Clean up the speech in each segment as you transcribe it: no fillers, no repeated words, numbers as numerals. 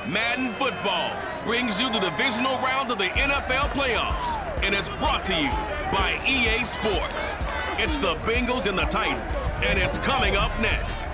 Madden Football brings you the divisional round of the NFL playoffs, and it's brought to you by EA Sports. It's the Bengals and the Titans, and it's coming up next.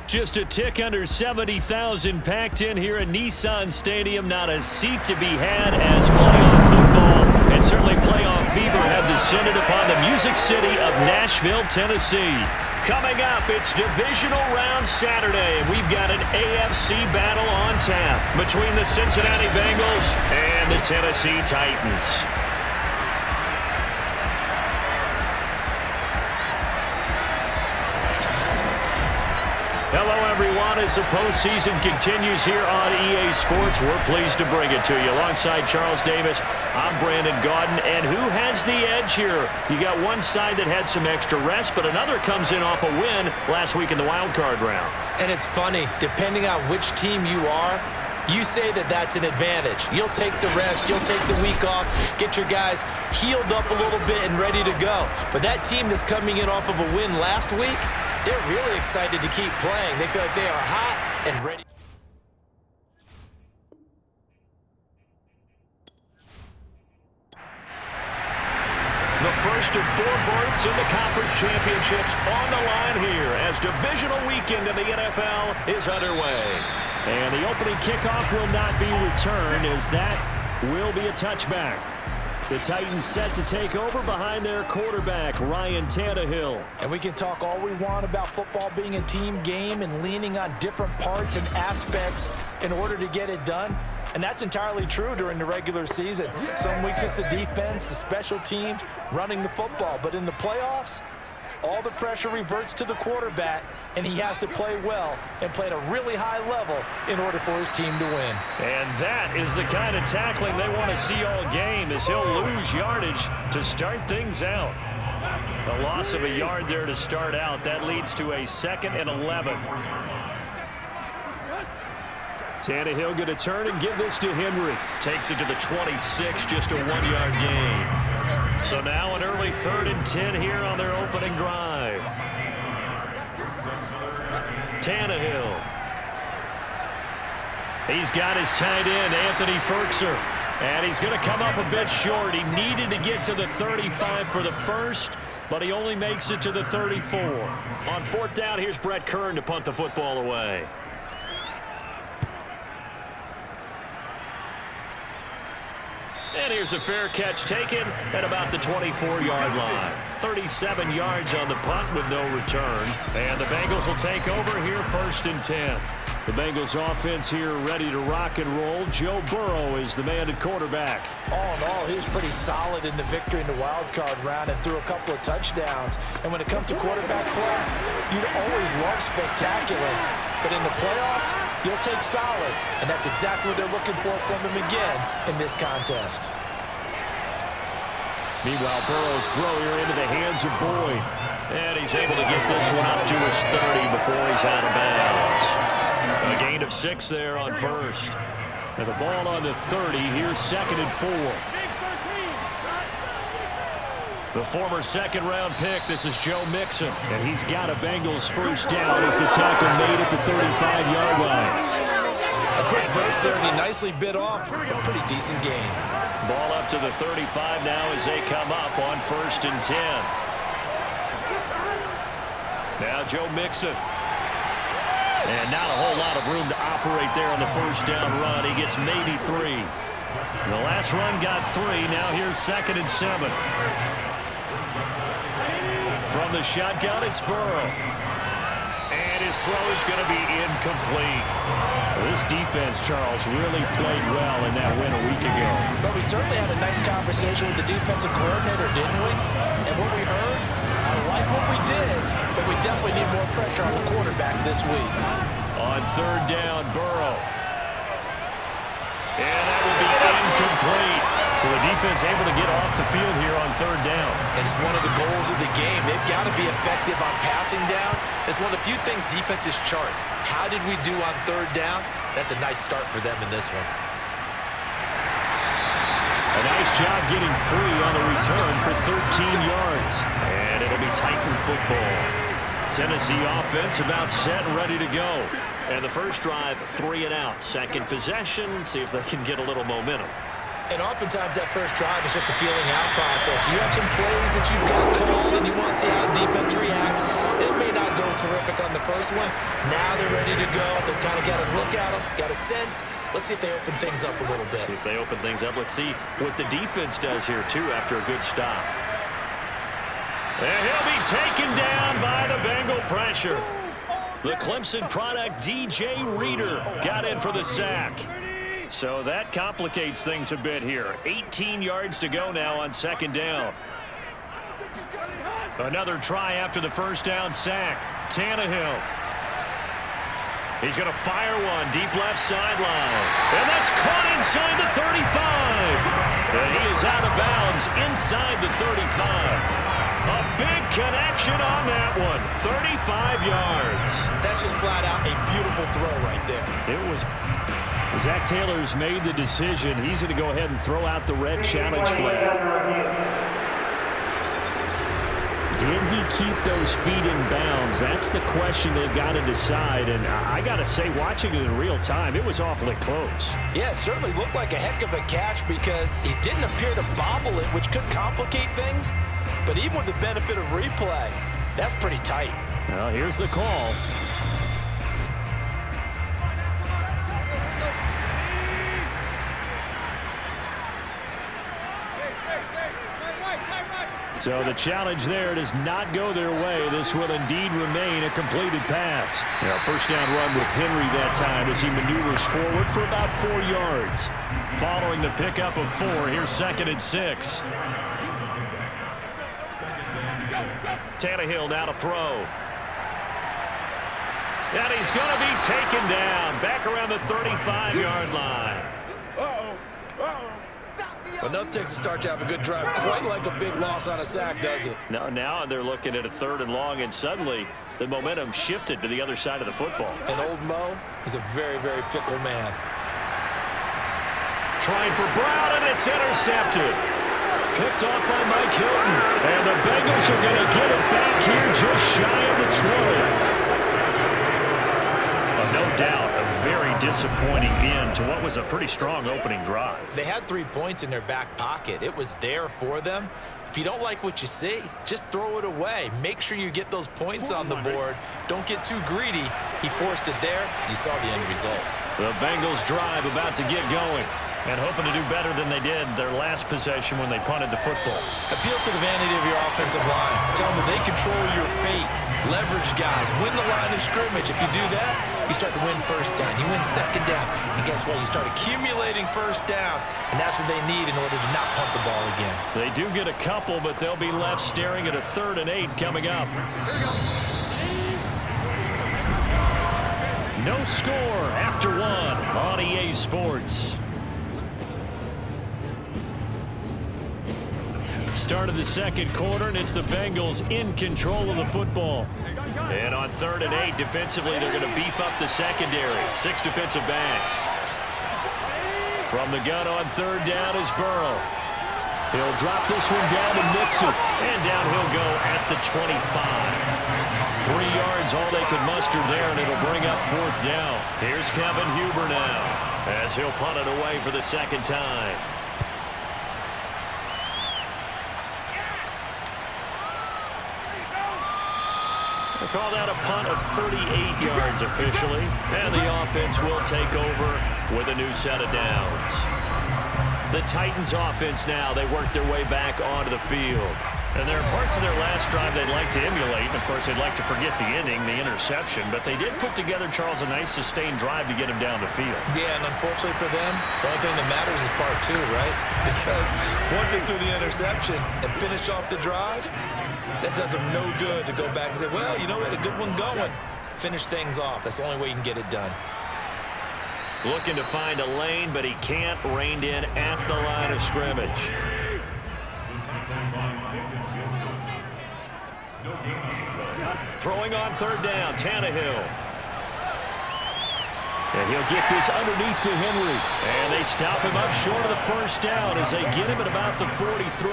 Just a tick under 70,000 packed in here at Nissan Stadium. Not a seat to be had as playoff football and certainly playoff fever have descended upon the Music City of Nashville, Tennessee. Coming up, it's Divisional Round Saturday. We've got an AFC battle on tap between the Cincinnati Bengals and the Tennessee Titans. Hello, everyone. As the postseason continues here on EA Sports, we're pleased to bring it to you. Alongside Charles Davis, I'm Brandon Gaudin. And who has the edge here? You got one side that had some extra rest, but another comes in off a win last week in the wild card round. And it's funny, depending on which team you are, you say that that's an advantage. You'll take the rest, you'll take the week off, get your guys healed up a little bit and ready to go. But that team that's coming in off of a win last week, they're really excited to keep playing. They feel like they are hot and ready. The first of 4 berths in the conference championships on the line here as divisional weekend in the NFL is underway. And the opening kickoff will not be returned as that will be a touchback. The Titans set to take over behind their quarterback, Ryan Tannehill. And we can talk all we want about football being a team game and leaning on different parts and aspects in order to get it done. And that's entirely true during the regular season. Some weeks it's the defense, the special teams, running the football. But in the playoffs, all the pressure reverts to the quarterback, and he has to play well and play at a really high level in order for his team to win. And that is the kind of tackling they want to see all game as he'll lose yardage to start things out. The loss of a yard there to start out. That leads to a 2nd and 11. Tannehill going to turn and give this to Henry. Takes it to the 26, just a 1-yard gain. So now an early 3rd and 10 here on their opening drive. Tannehill. He's got his tight end, Anthony Ferkser. And he's going to come up a bit short. He needed to get to the 35 for the first, but he only makes it to the 34. On 4th down, here's Brett Kern to punt the football away. And here's a fair catch taken at about the 24-yard line. 37 yards on the punt with no return. And the Bengals will take over here 1st and 10. The Bengals offense here ready to rock and roll. Joe Burrow is the man at quarterback. All in all, he was pretty solid in the victory in the wild card round and threw a couple of touchdowns. And when it comes to quarterback play, you'd always love spectacular. But in the playoffs, you'll take solid. And that's exactly what they're looking for from him again in this contest. Meanwhile, Burrow's throw here into the hands of Boyd. And he's able to get this one up to his 30 before he's out of bounds. A gain of 6 there on 1st. And the ball on the 30. Here's 2nd and 4. The former 2nd-round pick, this is Joe Mixon. And he's got a Bengals 1st down as the tackle made at the 35-yard line. A quick burst there, and he nicely bit off. A pretty decent gain. Ball up to the 35 now as they come up on 1st and 10. Now Joe Mixon. And not a whole lot of room to operate there on the 1st down run. He gets maybe 3. The last run got 3. Now here's 2nd and 7. From the shotgun, it's Burrow. And his throw is going to be incomplete. This defense, Charles, really played well in that win a week ago. But we certainly had a nice conversation with the defensive coordinator, didn't we? And what we heard, I like what we did, but we definitely need more pressure on the quarterback this week. On 3rd down, Burrow. And that will be incomplete. So the defense able to get off the field here on 3rd down. And it's one of the goals of the game. They've got to be effective on passing downs. It's one of the few things defenses chart. How did we do on 3rd down? That's a nice start for them in this one. A A nice job getting free on the return for 13 yards. And it'll be Titan football. Tennessee offense about set and ready to go. And the first drive, 3 and out. Second possession, see if they can get a little momentum. And oftentimes that first drive is just a feeling out process. You have some plays that you've got called and you want to see how the defense reacts. It may not go terrific on the first one. Now they're ready to go. They've kind of got a look at them, got a sense. Let's see if they open things up a little bit. See if they open things up. Let's see what the defense does here, too, after a good stop. And he'll be taken down by the Bengal pressure. The Clemson product, DJ Reader, got in for the sack. So that complicates things a bit here. 18 yards to go now on second down. Another try after the first down sack. Tannehill. He's going to fire one deep left sideline. And that's caught inside the 35. And he is out of bounds inside the 35. A big connection on that one. 35 yards. That's just flat out a beautiful throw right there. It was. Zach Taylor's made the decision. He's going to go ahead and throw out the red challenge flag. Did he keep those feet in bounds? That's the question they've got to decide. And I got to say, watching it in real time, it was awfully close. Yeah, it certainly looked like a heck of a catch because he didn't appear to bobble it, which could complicate things. But even with the benefit of replay, that's pretty tight. Well, here's the call. So the challenge there does not go their way. This will indeed remain a completed pass. Now, first down run with Henry that time as he maneuvers forward for about 4 yards. Following the pickup of 4, here's 2nd and 6. Tannehill now to throw. And he's going to be taken down back around the 35-yard line. But nothing takes a start to have a good drive. Quite like a big loss on a sack, does it? No, now they're looking at a 3rd and long, and suddenly the momentum shifted to the other side of the football. And old Mo is a very, very fickle man. Trying for Brown, and it's intercepted. Picked off by Mike Hilton. And the Bengals are going to get it back here just shy of the 20. No doubt, a very disappointing end to what was a pretty strong opening drive. They had 3 points in their back pocket. It was there for them. If you don't like what you see, just throw it away. Make sure you get those points on the board. Don't get too greedy. He forced it there. You saw the end result. The Bengals drive about to get going and hoping to do better than they did their last possession when they punted the football. Appeal to the vanity of your offensive line. Tell them that they control your fate. Leverage guys. Win the line of scrimmage. If you do that, you start to win first down. You win second down. And guess what? You start accumulating first downs. And that's what they need in order to not punt the ball again. They do get a couple, but they'll be left staring at a 3rd and 8 coming up. No score after 1 on EA Sports. Start of the second quarter, and it's the Bengals in control of the football. And on 3rd and 8, defensively, they're going to beef up the secondary. 6 defensive backs. From the gun on 3rd down is Burrow. He'll drop this one down to Mixon. And down he'll go at the 25. 3 yards, all they could muster there, and it'll bring up 4th down. Here's Kevin Huber now, as he'll punt it away for the second time. They call that a punt of 38 yards officially, and the offense will take over with a new set of downs. The Titans offense now, they work their way back onto the field. And there are parts of their last drive they'd like to emulate, and of course they'd like to forget the ending, the interception, but they did put together, Charles, a nice sustained drive to get him down the field. Yeah, and unfortunately for them, the only thing that matters is part 2, right? Because once they threw the interception and finished off the drive, that does them no good to go back and say, well, you know, we had a good one going. Finish things off. That's the only way you can get it done. Looking to find a lane, but he can't. Reined in at the line of scrimmage. Throwing on 3rd down, Tannehill. And he'll get this underneath to Henry. And they stop him up short of the first down as they get him at about the 43.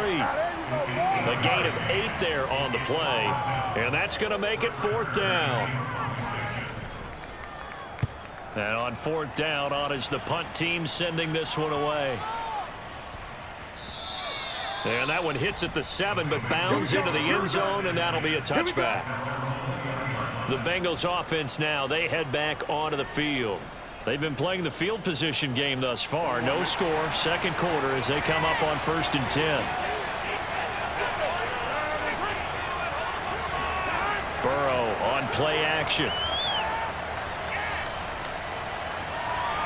A gain of 8 there on the play. And that's going to make it 4th down. And on 4th down, on is the punt team sending this one away. And that one hits at the 7, but bounds into the end zone, and that'll be a touchback. The Bengals offense now, they head back onto the field. They've been playing the field position game thus far. No score, second quarter as they come up on 1st and 10. Burrow on play action.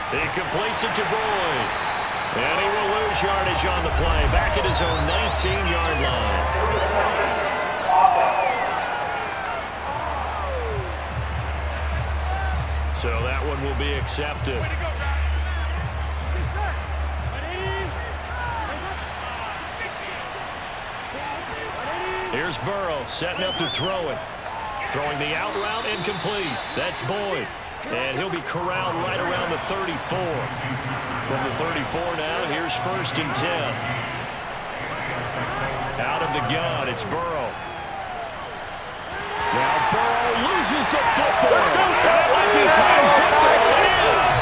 He completes it to Boyd. And he will lose yardage on the play. Back at his own 19-yard line. So that one will be accepted. Here's Burrow setting up to throw it. Throwing the out route incomplete. That's Boyd. And he'll be corralled right around the 34. From the 34 now, here's 1st and 10. Out of the gun, it's Burrow. Now Burrow loses the football. That might be time football. It is.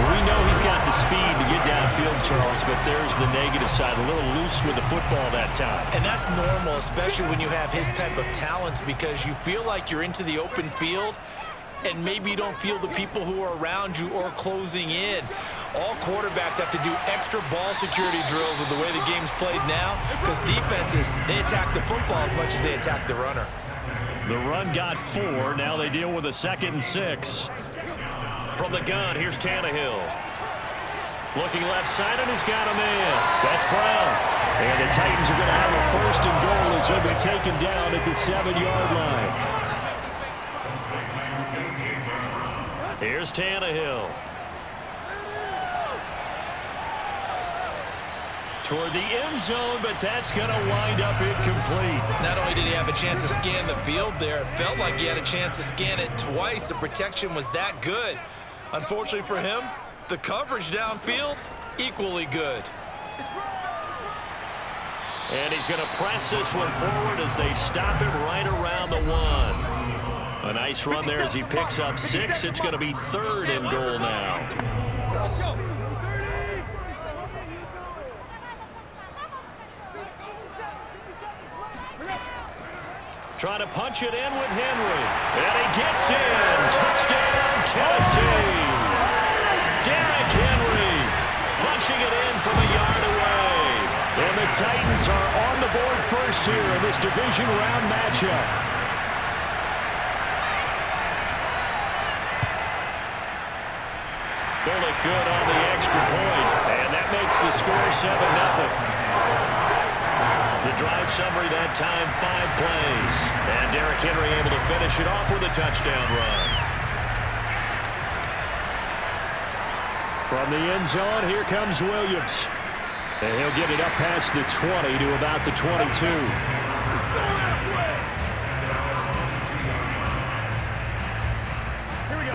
We know he's got the speed to get downfield, Charles, but there's the negative side. A little loose with the football that time. And that's normal, especially when you have his type of talents, because you feel like you're into the open field and maybe you don't feel the people who are around you or closing in. All quarterbacks have to do extra ball security drills with the way the game's played now, because defenses, they attack the football as much as they attack the runner. The run got 4. Now they deal with a 2nd and 6. From the gun, here's Tannehill. Looking left side, and he's got a man. That's Brown. And the Titans are going to have a 1st and goal as they'll be taken down at the 7-yard line. Here's Tannehill. Toward the end zone, but that's going to wind up incomplete. Not only did he have a chance to scan the field there, it felt like he had a chance to scan it twice. The protection was that good. Unfortunately for him, the coverage downfield, equally good. And he's going to press this one forward as they stop him right around the 1. A nice run there as he picks up 6. It's going to be 3rd and goal now. Trying to punch it in with Henry. And he gets in. Touchdown, Tennessee. Derrick Henry punching it in from a yard away. And the Titans are on the board first here in this division round matchup. Bullock good on the extra point. And that makes the score 7-0. The drive summary that time, 5 plays. And Derrick Henry able to finish it off with a touchdown run. From the end zone, here comes Williams. And he'll get it up past the 20 to about the 22.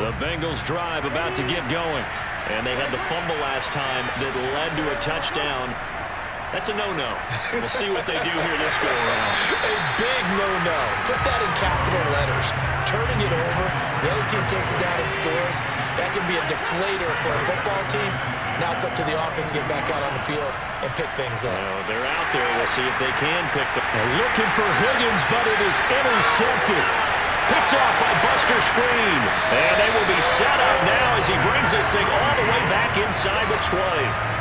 The Bengals drive about to get going. And they had the fumble last time that led to a touchdown. That's a no-no. We'll see what they do here this go-around. A big no-no. Put that in capital letters. Turning it over, the other team takes it down and scores. That can be a deflator for a football team. Now it's up to the offense to get back out on the field and pick things up. Well, they're out there. We'll see if they can pick them. Looking for Higgins, but it is intercepted. Picked off by Buster Screen. And they will be set up now as he brings this thing all the way back inside the 20.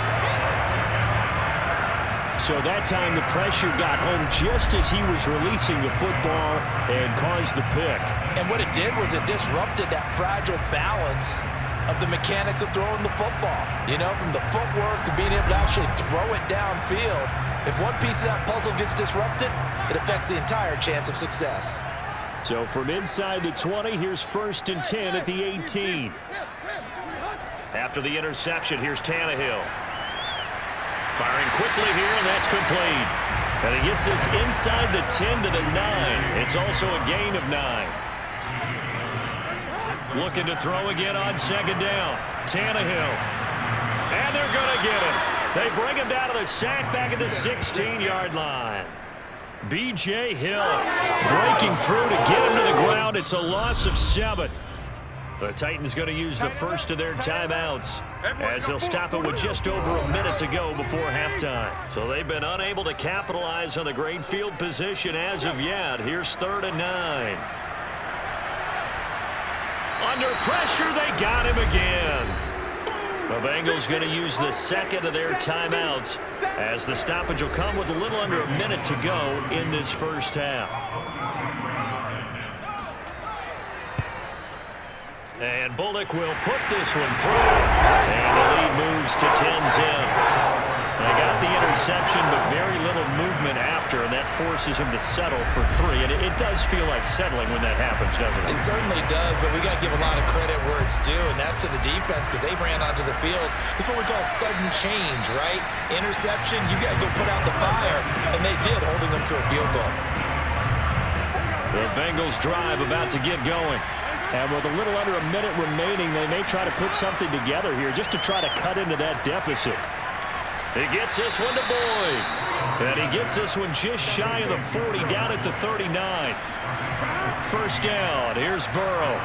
So that time the pressure got home just as he was releasing the football and caused the pick. And what it did was it disrupted that fragile balance of the mechanics of throwing the football. You know, from the footwork to being able to actually throw it downfield. If one piece of that puzzle gets disrupted, it affects the entire chance of success. So from inside the 20, here's 1st and 10 at the 18. After the interception, here's Tannehill. Firing quickly here, and that's complete. And he gets this inside the 10 to the 9. It's also a gain of 9. Looking to throw again on second down. Tannehill. And they're going to get him. They bring him down to the sack back at the 16-yard line. B.J. Hill breaking through to get him to the ground. It's a loss of 7. The Titans going to use the first of their timeouts as they'll stop it with just over a minute to go before halftime. So they've been unable to capitalize on the great field position as of yet. Here's 3rd and 9. Under pressure, they got him again. The Bengals going to use the second of their timeouts as the stoppage will come with a little under a minute to go in this first half. And Bullock will put this one through. And the lead moves to 10-zip. They got the interception, but very little movement after, and that forces him to settle for 3. And it does feel like settling when that happens, doesn't it? It certainly does, but we got to give a lot of credit where it's due, and that's to the defense because they ran onto the field. It's what we call sudden change, right? Interception, you got to go put out the fire, and they did, holding them to a field goal. The Bengals drive about to get going. And with a little under a minute remaining, they may try to put something together here just to try to cut into that deficit. He gets this one to Boyd. And he gets this one just shy of the 40, down at the 39. First down. Here's Burrow.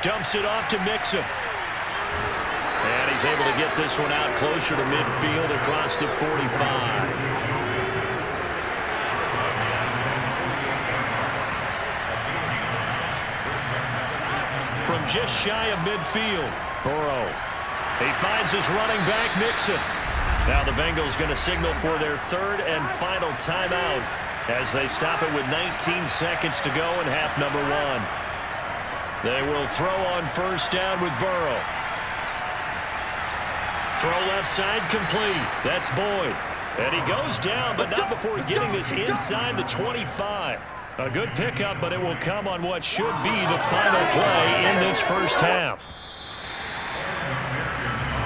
Dumps it off to Mixon. And he's able to get this one out closer to midfield across the 45. From just shy of midfield, Burrow. He finds his running back, Mixon. Now the Bengals going to signal for their 3rd and final timeout as they stop it with 19 seconds to go in half number 1. They will throw on first down with Burrow. Throw left side complete. That's Boyd. And he goes down, but not before getting this inside the 25. A good pickup, but it will come on what should be the final play in this first half.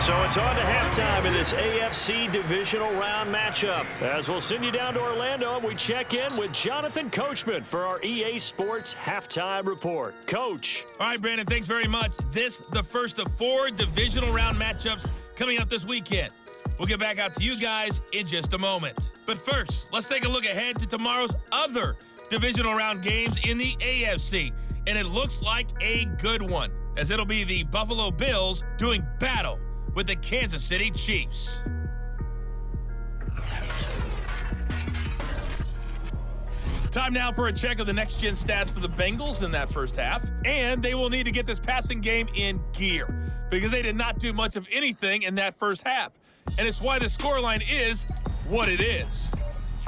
So it's on to halftime in this AFC Divisional round matchup. As we'll send you down to Orlando, and we check in with Jonathan Coachman for our EA Sports Halftime Report. Coach. All right, Brandon, thanks very much. This, the first of 4 divisional round matchups coming up this weekend. We'll get back out to you guys in just a moment. But first, let's take a look ahead to tomorrow's other divisional round games in the AFC. And it looks like a good one, as it'll be the Buffalo Bills doing battle with the Kansas City Chiefs. Time now for a check of the next-gen stats for the Bengals in that first half. And they will need to get this passing game in gear because they did not do much of anything in that first half. And it's why the scoreline is what it is.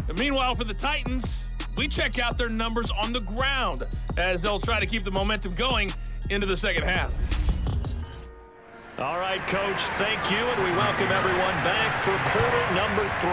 And meanwhile, for the Titans, we check out their numbers on the ground as they'll try to keep the momentum going into the second half. All right, Coach, thank you, and we welcome everyone back for quarter number 3.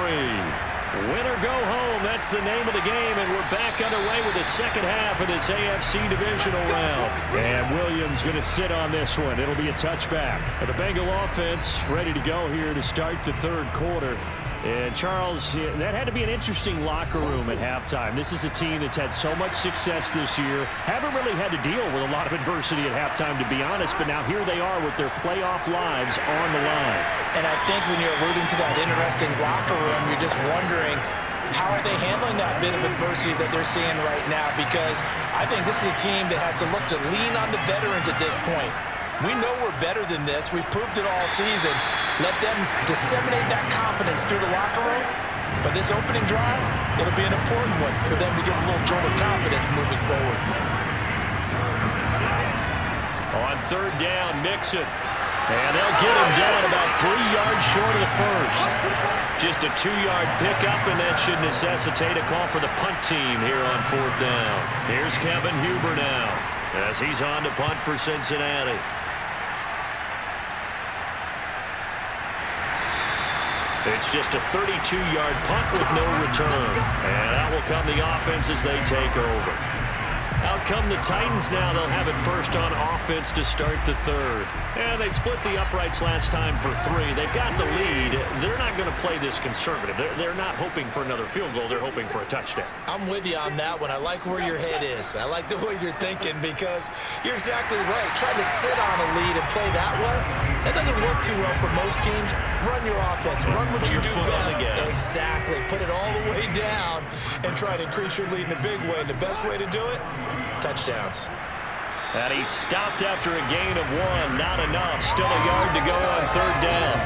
Win or go home, that's the name of the game, and we're back underway with the second half of this AFC Divisional round. And Williams going to sit on this one. It'll be a touchback. The Bengal offense ready to go here to start the third quarter. And, Charles, that had to be an interesting locker room at halftime. This is a team that's had so much success this year. Haven't really had to deal with a lot of adversity at halftime, to be honest, but now here they are with their playoff lives on the line. And I think when you're alluding to that interesting locker room, you're just wondering, how are they handling that bit of adversity that they're seeing right now? Because I think this is a team that has to look to lean on the veterans at this point. We know we're better than this. We've proved it all season. Let them disseminate that confidence through the locker room. But this opening drive, it'll be an important one for them to get a little jolt of confidence moving forward. On third down, Mixon. And they'll get him down about 3 yards short of the first. Just a 2-yard pickup, and that should necessitate a call for the punt team here on fourth down. Here's Kevin Huber now as he's on to punt for Cincinnati. It's just a 32-yard punt with no return. And out will come the offense as they take over. Out come the Titans now. They'll have it first on offense to start the third. And they split the uprights last time for 3. They've got the lead. They're not going to play this conservative. They're not hoping for another field goal. They're hoping for a touchdown. I'm with you on that one. I like where your head is. I like the way you're thinking because you're exactly right. Trying to sit on a lead and play that way, that doesn't work too well for most teams. Run your offense. Run what you do best. Exactly. Put it all the way down and try to increase your lead in a big way. And the best way to do it, touchdowns. And he stopped after a gain of 1. Not enough. Still a yard to go on third down.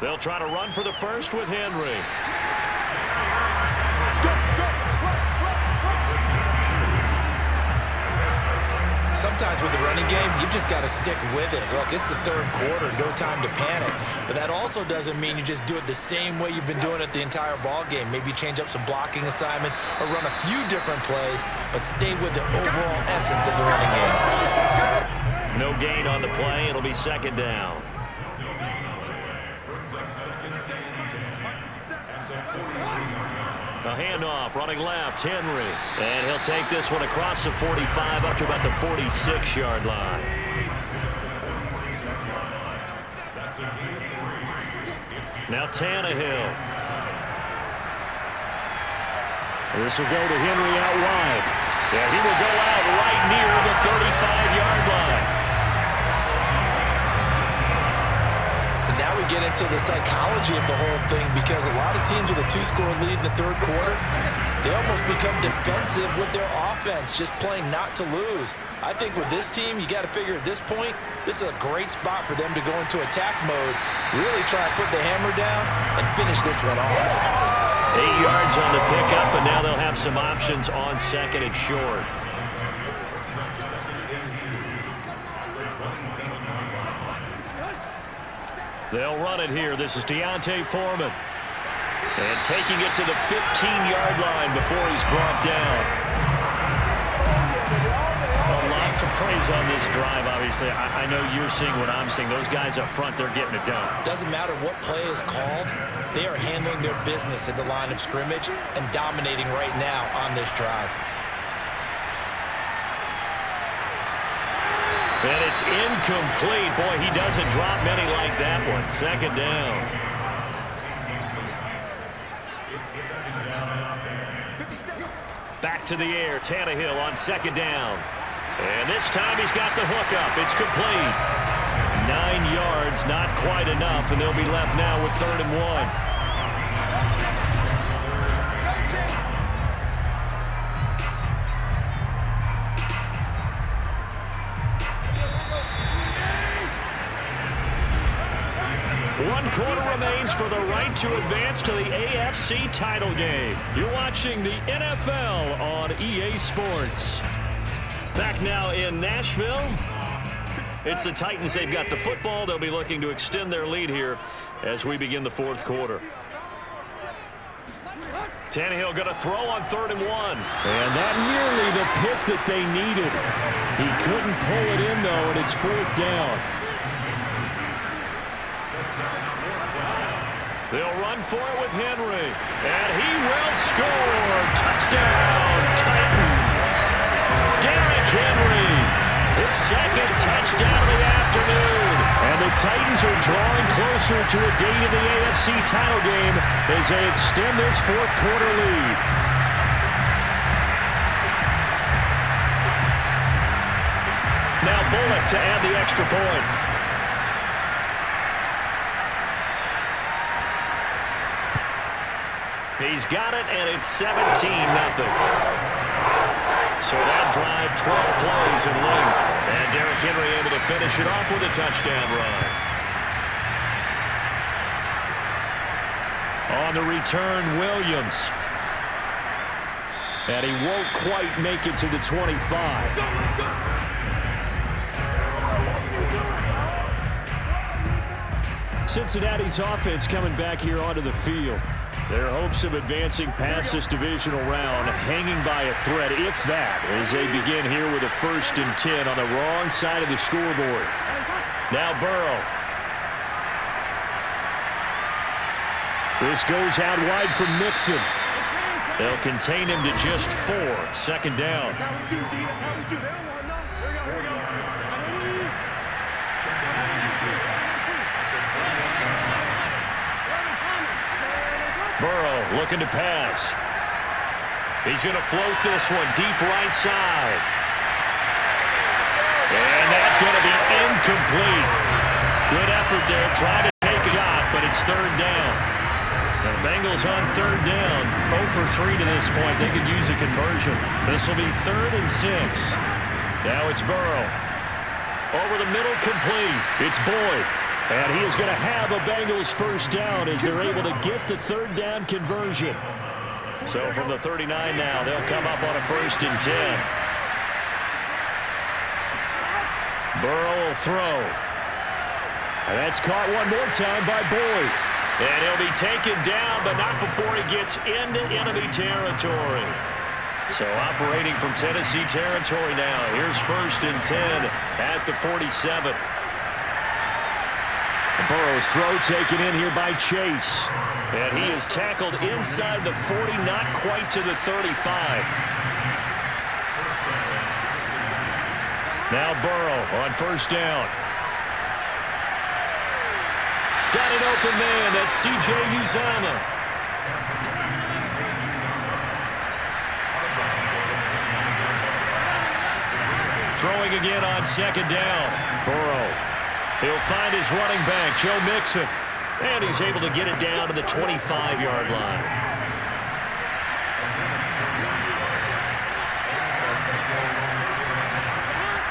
They'll try to run for the first with Henry. Sometimes with the running game, you've just got to stick with it. Look, it's the third quarter, no time to panic. But that also doesn't mean you just do it the same way you've been doing it the entire ball game. Maybe change up some blocking assignments or run a few different plays, but stay with the overall essence of the running game. No gain on the play. It'll be second down. A handoff, running left, Henry. And he'll take this one across the 45 up to about the 46-yard line. Now Tannehill. This will go to Henry out wide. Yeah, he will go out right near the 35-yard line. Now we get into the psychology of the whole thing because a lot of teams with a 2-score lead in the third quarter, they almost become defensive with their offense, just playing not to lose. I think with this team, you got to figure at this point, this is a great spot for them to go into attack mode, really try to put the hammer down and finish this one off. 8 yards on the pickup, and now they'll have some options on second and short. They'll run it here. This is Deontay Foreman. And taking it to the 15-yard line before he's brought down. Well, lots of praise on this drive, obviously. I know you're seeing what I'm seeing. Those guys up front, they're getting it done. Doesn't matter what play is called. They are handling their business at the line of scrimmage and dominating right now on this drive. And it's incomplete. Boy, he doesn't drop many like that one. Second down. Back to the air. Tannehill on second down. And this time he's got the hook up. It's complete. 9 yards, not quite enough, and they'll be left now with 3rd and 1. One quarter remains for the right to advance to the AFC title game. You're watching the NFL on EA Sports. Back now in Nashville. It's the Titans. They've got the football. They'll be looking to extend their lead here as we begin the fourth quarter. Tannehill going to throw on 3rd and 1. And that nearly the pick that they needed. He couldn't pull it in, though, and it's 4th down. They'll run for it with Henry. And he will score. Touchdown, Titans. Derrick Henry. His 2nd touchdown of the afternoon. And the Titans are drawing closer to a date in the AFC title game as they extend this 4th quarter lead. Now Bullock to add the extra point. He's got it, and it's 17-0. So that drive, 12 plays in length. And Derrick Henry able to finish it off with a touchdown run. On the return, Williams. And he won't quite make it to the 25. Cincinnati's offense coming back here onto the field. Their hopes of advancing past this divisional round hanging by a thread, if that, as they begin here with a 1st and 10 on the wrong side of the scoreboard. Now Burrow. This goes out wide from Mixon. They'll contain him to just 4. Second down. That's how we do, D. That's how we do. They don't want no. Here we go. Burrow looking to pass. He's going to float this one deep right side. And that's going to be incomplete. Good effort there, trying to take a shot, but it's third down. Now the Bengals on third down, 0 for 3 to this point. They could use a conversion. This will be 3rd and 6. Now it's Burrow. Over the middle, complete. It's Boyd. And he is going to have a Bengals first down as they're able to get the third down conversion. So from the 39 now, they'll come up on a 1st and 10. Burrow will throw. And that's caught one more time by Boyd. And he'll be taken down, but not before he gets into enemy territory. So operating from Tennessee territory now. Here's 1st and 10 at the 47. Burrow's throw taken in here by Chase. And he is tackled inside the 40, not quite to the 35. Now Burrow on 1st down. Got an open man. That's C.J. Uzomah. Throwing again on 2nd down. Burrow. He'll find his running back, Joe Mixon. And he's able to get it down to the 25-yard line.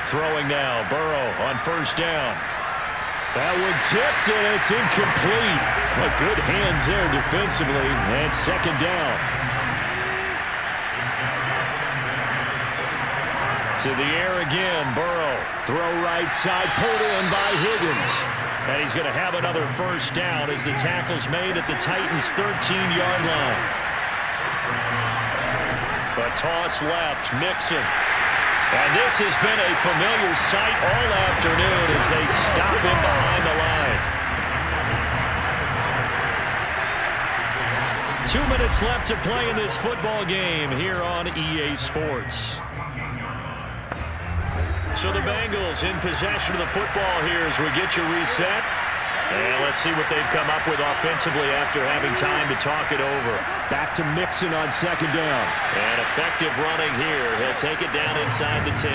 Throwing now, Burrow on 1st down. That one tipped, and it's incomplete. But good hands there defensively, and 2nd down. To the air again, Burrow. Throw right side, pulled in by Higgins. And he's going to have another first down as the tackle's made at the Titans' 13-yard line. The toss left, Mixon. And this has been a familiar sight all afternoon as they stop him behind the line. 2 minutes left to play in this football game here on EA Sports. So the Bengals in possession of the football here as we get you reset. And let's see what they've come up with offensively after having time to talk it over. Back to Mixon on 2nd down. And effective running here. He'll take it down inside the 10.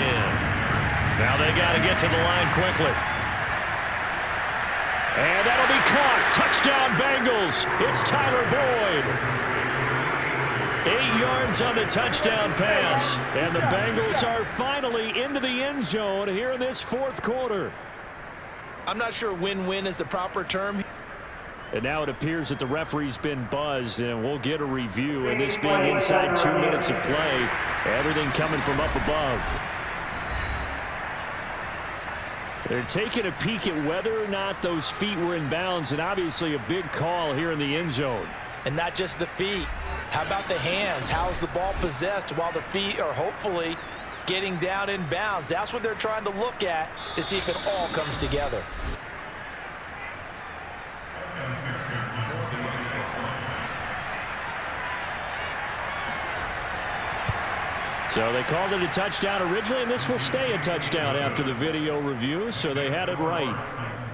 Now they got to get to the line quickly. And that'll be caught. Touchdown Bengals. It's Tyler Boyd. 8 yards on the touchdown pass. And the Bengals are finally into the end zone here in this 4th quarter. I'm not sure win-win is the proper term. And now it appears that the referee's been buzzed, and we'll get a review. And this being inside 2 minutes of play, everything coming from up above. They're taking a peek at whether or not those feet were in bounds, and obviously a big call here in the end zone. And not just the feet. How about the hands? How's the ball possessed while the feet are hopefully getting down in bounds? That's what they're trying to look at to see if it all comes together. So they called it a touchdown originally, and this will stay a touchdown after the video review, so they had it right.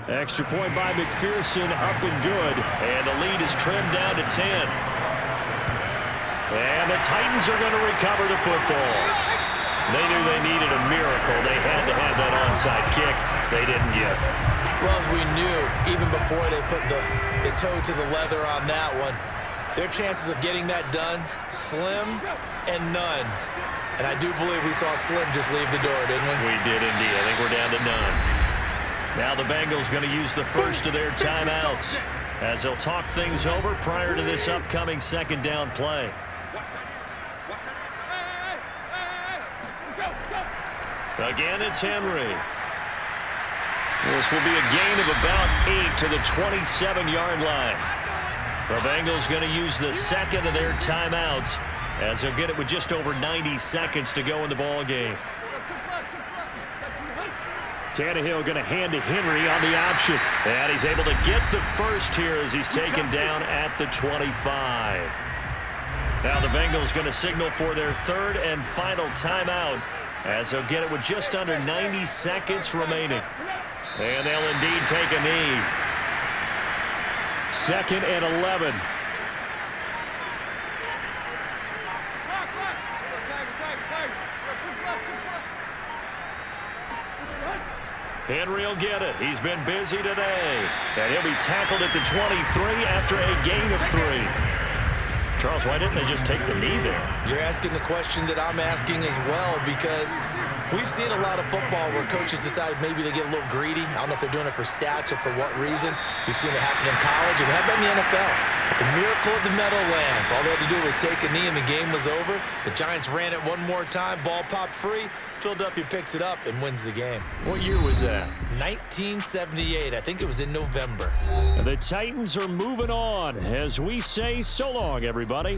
Extra point by McPherson, up and good. And the lead is trimmed down to 10. And the Titans are going to recover the football. They knew they needed a miracle. They had to have that onside kick. They didn't get. Well, as we knew, even before they put the toe to the leather on that one, their chances of getting that done, slim and none. And I do believe we saw Slim just leave the door, didn't we? We did indeed. I think we're down to none. Now the Bengals going to use the first of their timeouts as they'll talk things over prior to this upcoming 2nd down play. Again, it's Henry. This will be a gain of about 8 to the 27-yard line. The Bengals going to use the second of their timeouts as they'll get it with just over 90 seconds to go in the ball game. Tannehill going to hand to Henry on the option. And he's able to get the first here as he's taken down at the 25. Now the Bengals going to signal for their third and final timeout as they'll get it with just under 90 seconds remaining. And they'll indeed take a knee. 2nd and 11. Henry will get it. He's been busy today. And he'll be tackled at the 23 after a gain of 3. Charles, why didn't they just take the knee there? You're asking the question that I'm asking as well, because we've seen a lot of football where coaches decide maybe they get a little greedy. I don't know if they're doing it for stats or for what reason. We've seen it happen in college, and we have that in the NFL. The miracle of the Meadowlands. All they had to do was take a knee, and the game was over. The Giants ran it one more time. Ball popped free. Philadelphia picks it up and wins the game. What year was that? 1978. I think it was in November. And the Titans are moving on as we say so long, everybody.